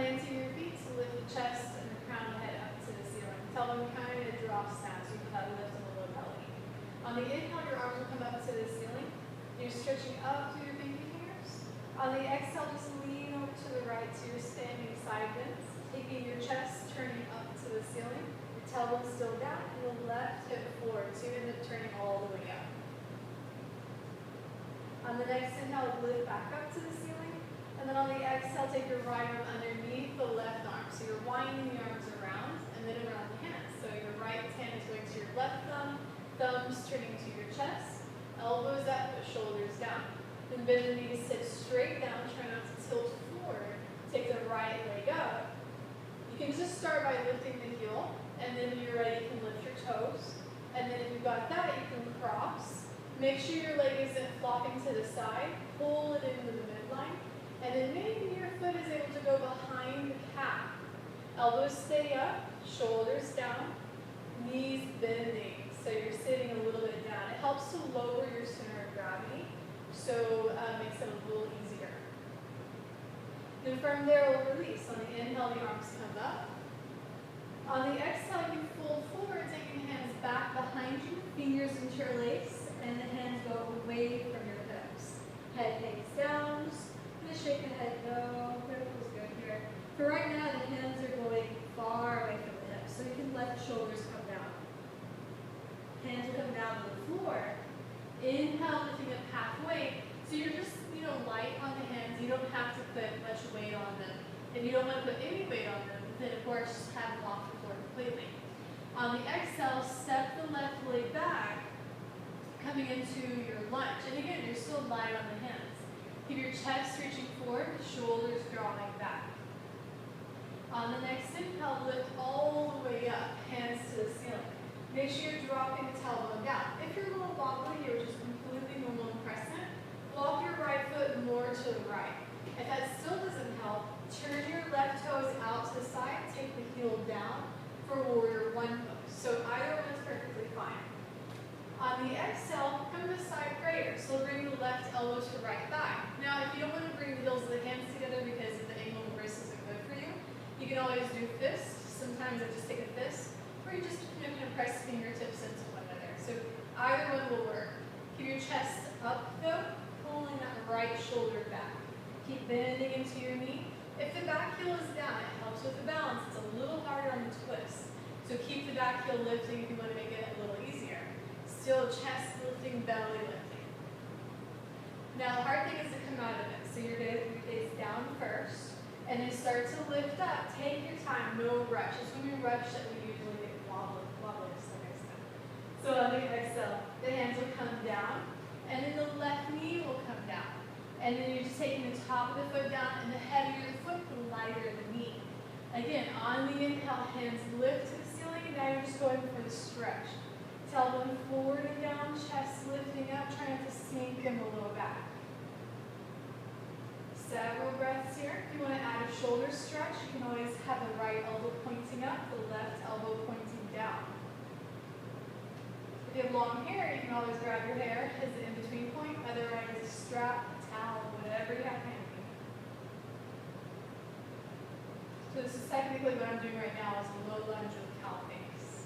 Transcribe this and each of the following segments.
planting your feet to lift the chest and the crown of the head up to the ceiling. Tailbone kind of drops down, so you feel that lift in the low belly. On the inhale, your arms will come up to the ceiling. You're stretching up through your pinky fingers. On the exhale, just lean over to the right, so you're standing side bends, taking your chest, turning up to the ceiling. Your tailbone still down, and the left hip forward, so you end up turning all the way up. On the next inhale, lift back up to the ceiling. And then on the exhale, take your right arm underneath the left arm. So you're winding the arms around and then around the hands. So your right hand is going to your left thumb, thumbs turning to your chest, elbows up, but shoulders down. Then bend the knees, sit straight down, try not to tilt forward. Take the right leg up. You can just start by lifting the heel, and then when you're ready, you can lift your toes. And then if you've got that, you can cross. Make sure your leg isn't flopping to the side. Pull it into the midline. And then maybe your foot is able to go behind the calf. Elbows stay up, shoulders down, knees bending. So you're sitting a little bit down. It helps to lower your center of gravity, so it makes it a little easier. Then from there, we'll release. On the inhale, the arms come up. On the exhale, you fold forward, taking the hands back behind you, fingers interlace, and the hands go away from your hips. Head hangs down. Just shake the head, no, that feels good here. For right now, the hands are going far away from the hips, so you can let the shoulders come down. Hands will come down to the floor. Inhale, lifting up halfway. So you're just, light on the hands. You don't have to put much weight on them. If you don't want to put any weight on them, then of course just have them off the floor completely. On the exhale, step the left leg back, coming into your lunge. And again, you're still light on the hands. Keep your chest reaching forward, shoulders drawing back. On the next inhale, lift all the way up, hands to the ceiling. Make sure you're dropping the tailbone down. If you're a little wobbly here, which is completely normal and crescent, walk your right foot more to the right. If that still doesn't help, turn your left toes out to the side, take the heel down for warrior one pose. So either one is perfectly fine. On the exhale, come to side prayer. So bring the left elbow to the right thigh. Now, if you don't want to bring the heels of the hands together because the angle of the wrist isn't good for you, you can always do fists. Sometimes I just take a fist, or you just kind of press fingertips into one another. So either one will work. Keep your chest up though, pulling that right shoulder back. Keep bending into your knee. If the back heel is down, it helps with the balance. It's a little harder on the twist. So keep the back heel lifting if you want to make it a little easier. Still chest lifting, belly lifting. Now the hard thing is to come out of it. So you're going to gaze down first, and then start to lift up. Take your time, no rush. It's when we rush that we usually get wobbly to some extent. So on the exhale, the hands will come down, and then the left knee will come down. And then you're just taking the top of the foot down, and the heavier the foot, the lighter the knee. Again, on the inhale, hands lift to the ceiling, and now you're just going for the stretch. Tailbone forward and down, chest lifting up, trying not to sink in the low back. Several breaths here. If you want to add a shoulder stretch, you can always have the right elbow pointing up, the left elbow pointing down. If you have long hair, you can always grab your hair as the in-between point, otherwise a strap, a towel, whatever you have handy. So this is technically what I'm doing right now is a low lunge with cow face.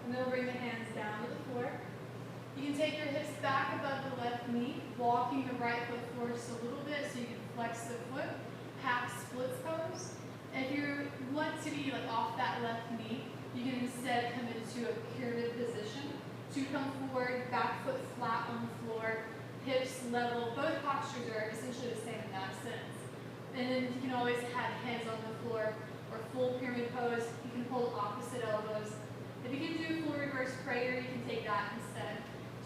And then we'll bring the hands down to the floor. You can take your hips back above the left knee, walking the right foot forward just a little bit so you can flex the foot, half splits pose. And if you want to be off that left knee, you can instead come into a pyramid position. So you come forward, back foot flat on the floor, hips level. Both postures are essentially the same in that sense. And then you can always have hands on the floor or full pyramid pose. You can hold opposite elbows. If you can do full reverse prayer, you can take that instead.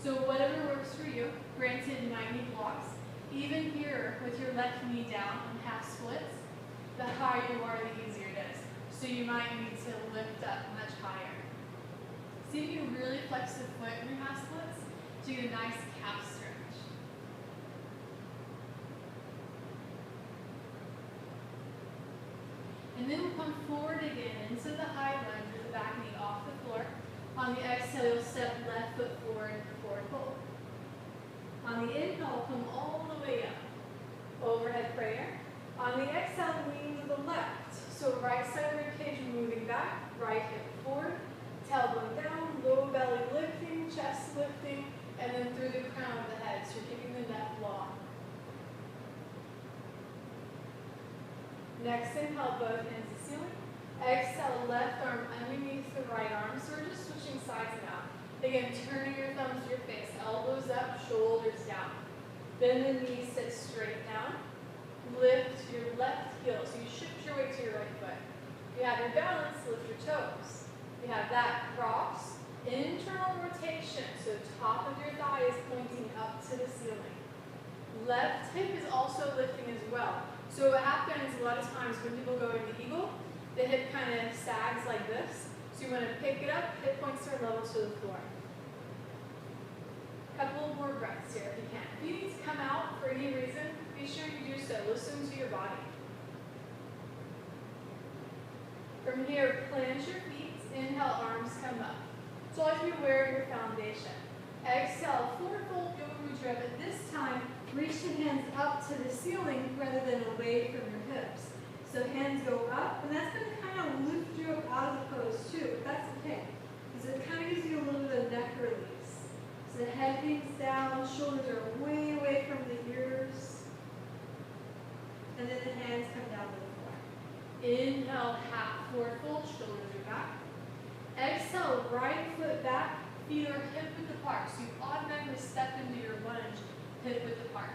So whatever works for you, granted 90 blocks. Even here with your left knee down on half splits, the higher you are, the easier it is. So you might need to lift up much higher. See if you can really flex the foot in your half splits to get a nice calf stretch. And then we'll come forward again into the high lunge with the back knee off the floor. On the exhale, you'll step left foot forward, forward fold. On the inhale, come all the way up. Next, inhale, both hands to ceiling. Exhale, left arm underneath the right arm. So we're just switching sides now. Again, turning your thumbs to your face. Elbows up, shoulders down. Bend the knees, sit straight down. Lift your left heel. So you shift your weight to your right foot. If you have your balance, lift your toes. You have that cross. Internal rotation. So top of your thigh is pointing up to the ceiling. Left hip is also lifting as well. So what happens a lot of times when people go into eagle, the hip kind of sags like this. So you want to pick it up, hip points are level to the floor. Couple more breaths here if you can. If you need to come out for any reason, be sure you do so. Listen to your body. From here, plant your feet. Inhale, arms come up. So always be aware of your foundation. Exhale, forward fold, yoga mudra, but this time, reach the hands up to the ceiling rather than away from your hips. So hands go up, and that's going to kind of lift you up out of the pose too, but that's okay. Because it kind of gives you a little bit of neck release. So the head hangs down, shoulders are way away from the ears. And then the hands come down to the floor. Inhale, half forward fold, shoulders are back. Exhale, right foot back, feet are hip width apart. So you automatically step into your lunge, hip width apart.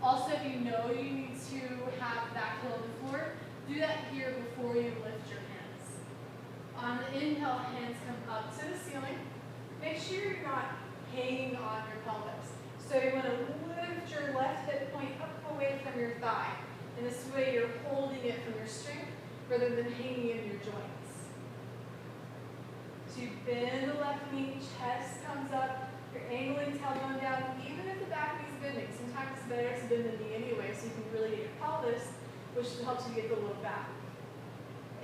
Also, if you know you need to have back heel on the floor, do that here before you lift your hands. On the inhale, hands come up to the ceiling. Make sure you're not hanging on your pelvis. So you want to lift your left hip point up away from your thigh. And this way you're holding it from your strength rather than hanging in your joints. So you bend the left knee, chest comes up, you're angling tailbone down, even if the back knee's bending. Sometimes it's better to bend the knee anyway so you can really get your pelvis, which helps you get the low back.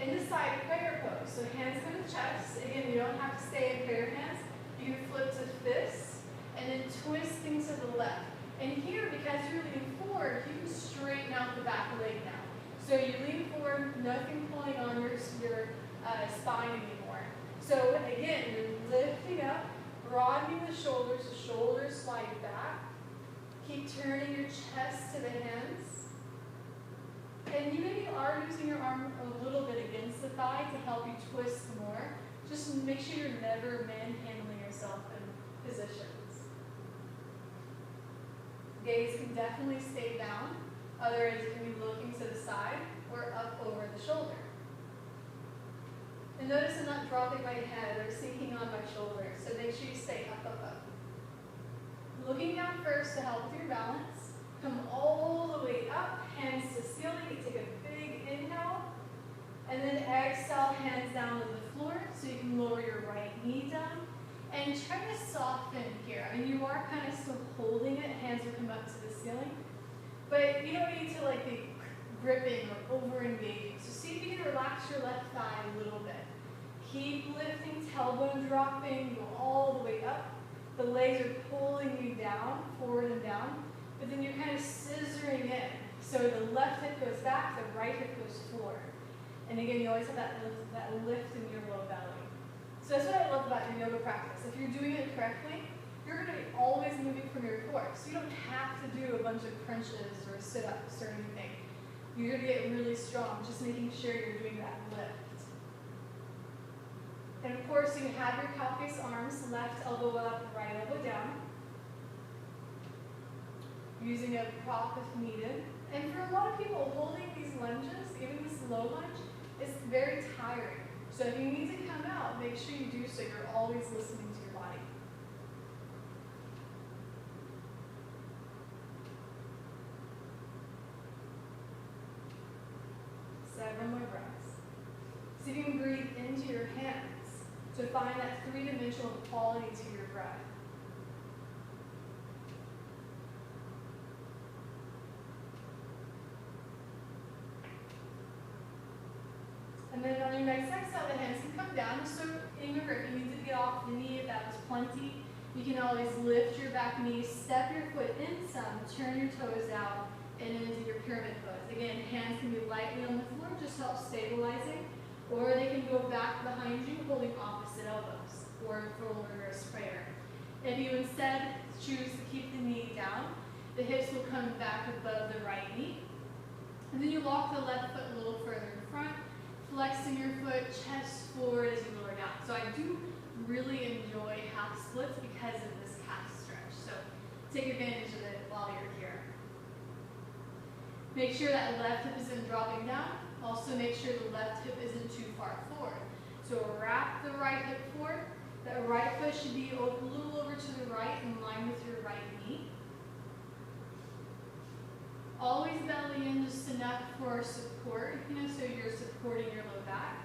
Into side prayer pose. So hands come to chest. Again, you don't have to stay in prayer hands. You can flip to fists and then twisting to the left. And here, because you're leaning forward, you can straighten out the back leg now. So you lean forward, nothing pulling on your spine anymore. So again, you're lifting up, broadening the shoulders slide back. Keep turning your chest to the hands. And you maybe are using your arm a little bit against the thigh to help you twist more. Just make sure you're never manhandling yourself in positions. Gaze can definitely stay down. Otherwise, you can be looking to the side or up over the shoulder. And notice I'm not dropping my head or sinking on my shoulders, so make sure you stay up, up, up. Looking down first to help with your balance. Come all the way up, hands to ceiling. You take a big inhale, and then exhale, hands down to the floor, so you can lower your right knee down. And try to soften here. I mean, you are kind of still holding it. Hands will come up to the ceiling. But you don't need to be gripping or over-engaging. So see if you can relax your left thigh a little bit. Keep lifting, tailbone dropping, go all the way up. The legs are pulling you down, forward and down. But then you're kind of scissoring in. So the left hip goes back, the right hip goes forward. And again, you always have that lift in your low belly. So that's what I love about your yoga practice. If you're doing it correctly, you're going to be always moving from your core. So you don't have to do a bunch of crunches or sit-ups or anything. You're going to get really strong, just making sure you're doing that lift. And of course, you have your cow-face arms, left elbow up, right elbow down. Using a prop if needed. And for a lot of people, holding these lunges, even this low lunge, is very tiring. So if you need to come out, make sure you do so you're always listening to your body. 7 more breaths. So you can breathe into your hands to find that three-dimensional quality to your breath. And then on your next exhale, the hands can come down. So remember, if you need to get off the knee, if that was plenty, you can always lift your back knee, step your foot in some, turn your toes out, and into your pyramid pose. Again, hands can be lightly on the floor, just help stabilizing, or they can go back behind you, holding opposite elbows, or full reverse prayer. If you instead choose to keep the knee down, the hips will come back above the right knee. And then you walk the left foot a little further in front, flexing your foot, chest forward as you lower down. So I do really enjoy half splits because of this calf stretch. So take advantage of it while you're here. Make sure that left hip isn't dropping down. Also make sure the left hip isn't too far forward. So wrap the right hip forward. That right foot should be a little over to the right in line with your right knee. Always belly in just enough for support, so you're supporting your low back.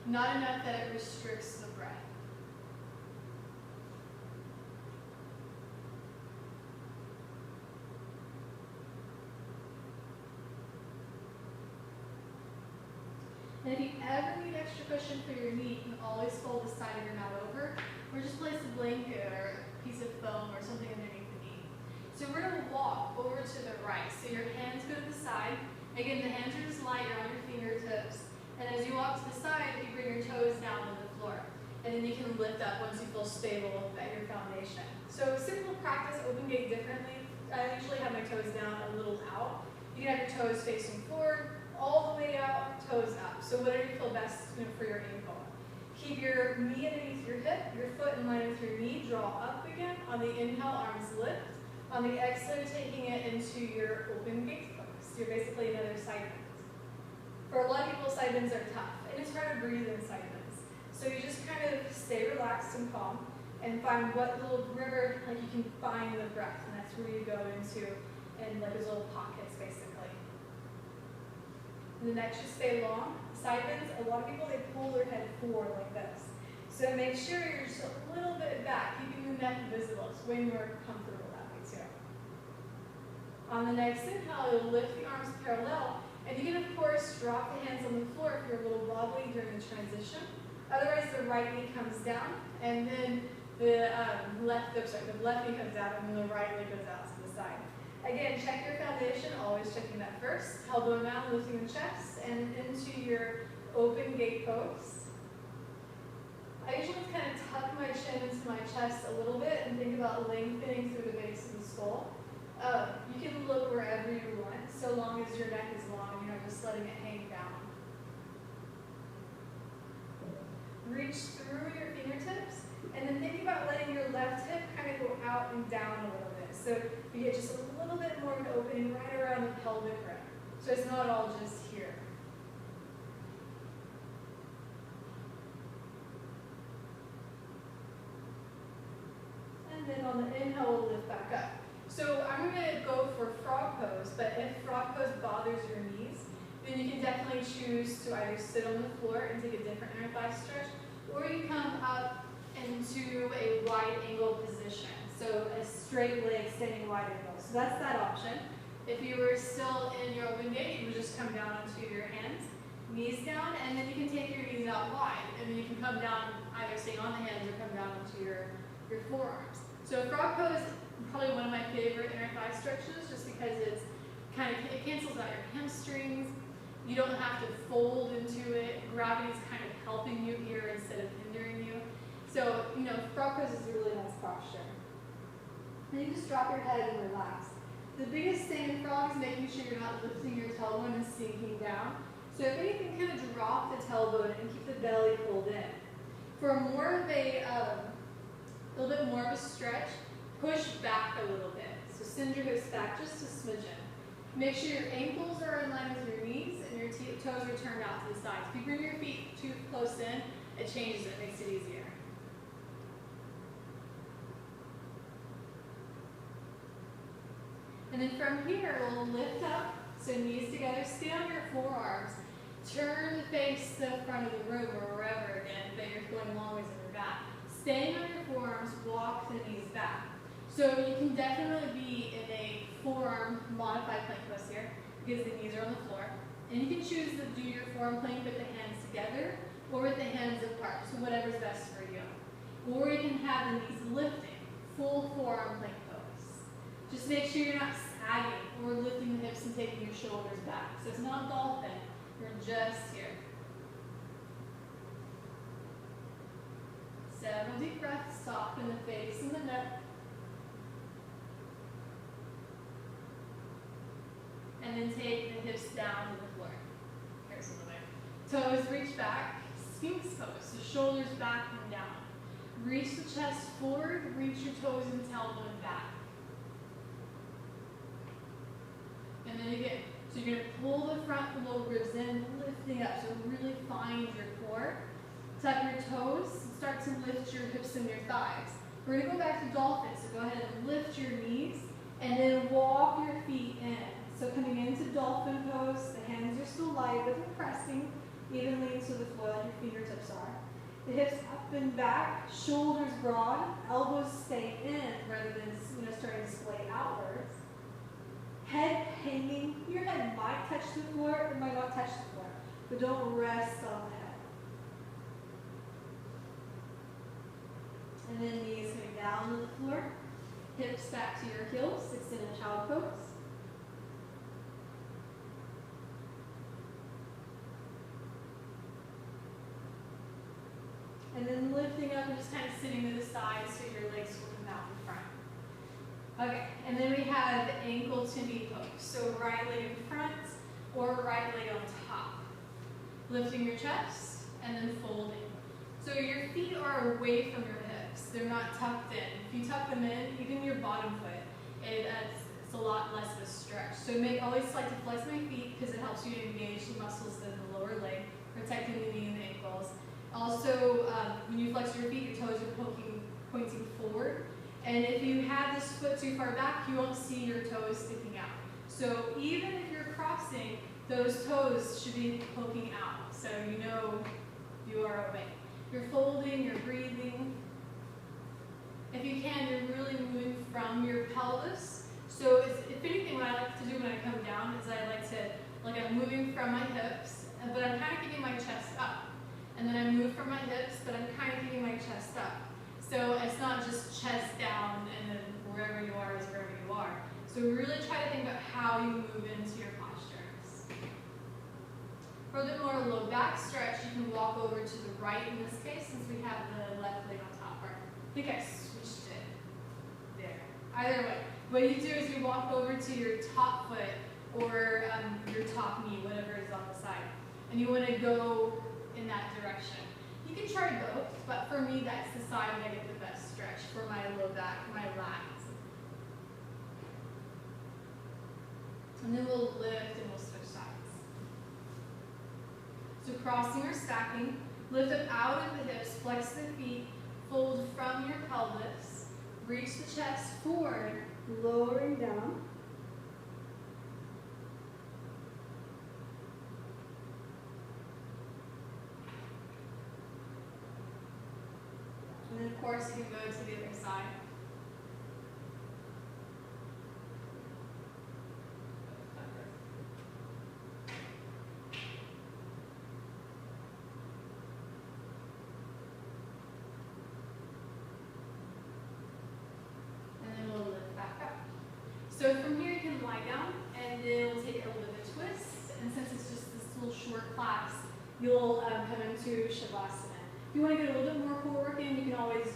Not enough that it restricts the breath. And if you ever need extra cushion for your knee, you can always fold the side of your mat over, or just place a blanket or a piece of foam or something underneath the knee. So we're going to walk over to the right. So your hands go to the side. Again, the hands are just light, you're on your fingertips. And as you walk to the side, you bring your toes down to the floor. And then you can lift up once you feel stable at your foundation. So simple practice, open gate differently. I usually have my toes down a little out. You can have your toes facing forward, all the way out, toes up. So whatever you feel best for your ankle. Keep your knee underneath your hip, your foot in line with your knee, draw up again. On the inhale, arms lift. On the exhale, taking it into your open gate pose. You're basically another side bend. For a lot of people, side bends are tough, and it's hard to breathe in side bends. So you just kind of stay relaxed and calm, and find what little river you can find the breath, and that's where you go into, and those little pockets, basically. And the next, just stay long. Side bends, a lot of people, they pull their head forward like this. So make sure you're just a little bit back, keeping the neck visible. It's way more comfortable that way too. On the next inhale, you'll lift the arms parallel, and you can, of course, drop the hands on the floor if you're a little wobbly during the transition. Otherwise, the right knee comes down, and then the left knee comes out, and then the right leg goes out to the side. Again, check your foundation, always checking that first. Elbow down, lifting the chest, and into your open gate pose. I usually kind of tuck my chin into my chest a little bit and think about lengthening through the base of the skull. You can look wherever you want, so long as your neck is long and you're not just letting it hang down. Reach through your fingertips, and then think about letting your left hip kind of go out and down a little bit. So you get just a little bit more of an opening right around the pelvic rim. So it's not all just here. And then on the inhale, we'll lift back up. So I'm going to go for frog pose, but if frog pose bothers your knees, then you can definitely choose to either sit on the floor and take a different inner thigh stretch, or you come up into a wide angle position. So a straight leg standing wide angle. So that's that option. If you were still in your open gate, you would just come down onto your hands, knees down, and then you can take your knees out wide. And then you can come down, either staying on the hands or come down onto your forearms. So frog pose is probably one of my favorite inner thigh stretches, just because it cancels out your hamstrings. You don't have to fold into it. Gravity is kind of helping you here instead of hindering you. So, frog pose is a really nice posture. And you just drop your head and relax. The biggest thing in frog is making sure you're not lifting your tailbone and sinking down. So if anything, kind of drop the tailbone and keep the belly pulled in. For more of a little bit more of a stretch, push back a little bit. So send your hips back just a smidgen. Make sure your ankles are in line with your knees and your toes are turned out to the sides. If you bring your feet too close in, it changes it, makes it easier. And then from here, we'll lift up, so knees together, stay on your forearms. Turn to face the front of the room or wherever, again, that you're going long ways on your back. Staying on your forearms, walk the knees back. So you can definitely be in a forearm modified plank pose here, because the knees are on the floor. And you can choose to do your forearm plank with the hands together or with the hands apart, so whatever's best for you. Or you can have the knees lifting, full forearm plank pose. Just make sure you're not sagging or lifting the hips and taking your shoulders back. So it's not dolphin, you're just here. Several deep breaths, soften the face and the neck. and then take the hips down to the floor. Here's another. Toes reach back, Sphinx pose, so shoulders back and down. Reach the chest forward, reach your toes and tailbone back. And then again, so you're going to pull the front low ribs in, lifting up, so really find your core. Tuck your toes, start to lift your hips and your thighs. We're going to go back to Dolphin, so go ahead and lift your knees, and then walk your feet in. So coming into Dolphin pose, the hands are still light, but they're pressing evenly into the floor like your fingertips are. The hips up and back, shoulders broad, elbows stay in rather than starting to splay outwards. Head hanging, your head might touch the floor, it might not touch the floor, but don't rest on the head. And then knees coming down to the floor, hips back to your heels, extend in child pose. And then lifting up and just kind of sitting to the side so your legs will come out in front. Okay, and then we have ankle to knee pose. So right leg in front or right leg on top. Lifting your chest and then folding. So your feet are away from your hips. They're not tucked in. If you tuck them in, even your bottom foot, it's a lot less of a stretch. So always like to flex my feet because it helps you to engage the muscles in the lower leg, protecting the knee and the ankles. Also, when you flex your feet, your toes are pointing forward. And if you have this foot too far back, you won't see your toes sticking out. So even if you're crossing, those toes should be poking out. So you know you are awake. You're folding, you're breathing. If you can, you're really moving from your pelvis. So if anything, what I like to do when I come down is I'm moving from my hips, but I'm kind of keeping my chest up. And then I move from my hips, but I'm kind of keeping my chest up. So it's not just chest down and then wherever you are is wherever you are. So really try to think about how you move into your postures. For the more low back stretch, you can walk over to the right in this case, since we have the left leg on top part. I think I switched it. There. Either way. What you do is you walk over to your top foot or your top knee, whatever is on the side. And you want to go in that direction. You can try both, but for me, that's the side that I get the best stretch for my low back, my lats. And then we'll lift and we'll switch sides. So crossing or stacking, lift up out of the hips, flex the feet, fold from your pelvis, reach the chest forward, lowering down. And then of course you can go to the other side. And then we'll lift back up. So from here you can lie down and then we'll take a little bit of a twist. And since it's just this little short class, you'll come into Savasana. If you want to get a little bit more core work in, you can always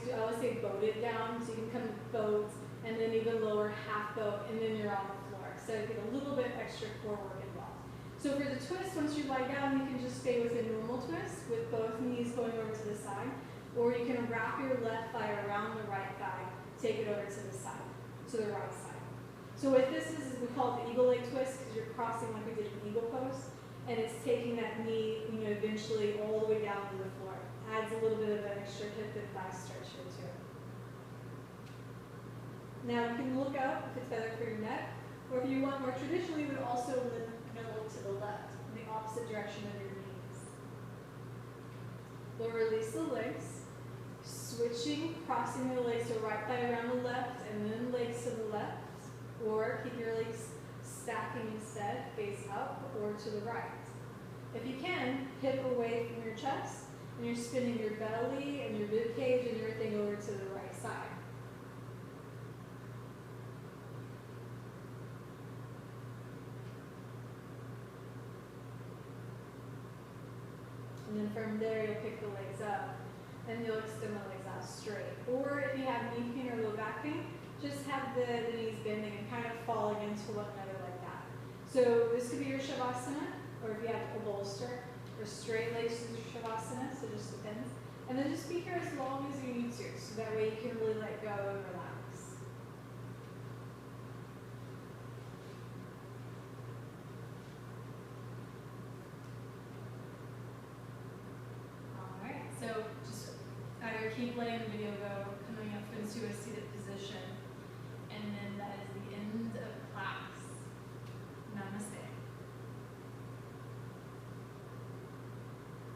say boat it down, so you can come boat and then even lower half boat, and then you're on the floor. So get a little bit extra core work involved. So for the twist, once you lie down, you can just stay with a normal twist with both knees going over to the side, or you can wrap your left thigh around the right thigh, take it over to the side, to the right side. So what this is we call it the eagle leg twist because you're crossing like we did in eagle pose, and it's taking that knee, eventually all the way down to the floor. Adds a little bit of an extra hip and thigh stretch here too. Now you can look up if it's better for your neck, or if you want more traditionally, you would also look to the left, in the opposite direction of your knees. We'll release the legs, switching, crossing the legs, so right thigh around the left, and then legs to the left, or keep your legs stacking instead, face up or to the right. If you can, hip away from your chest, and you're spinning your belly and your rib cage and everything over to the right side. And then from there, you'll pick the legs up and you'll extend the legs out straight. Or if you have knee pain or low back pain, just have the knees bending and kind of falling into one another like that. So this could be your Savasana, or if you have a bolster, or straight legs to Savasana, so it just depends. And then just be here as long as you need to, so that way you can really let go and relax. Alright, so just either keep letting the video go, coming up into a seated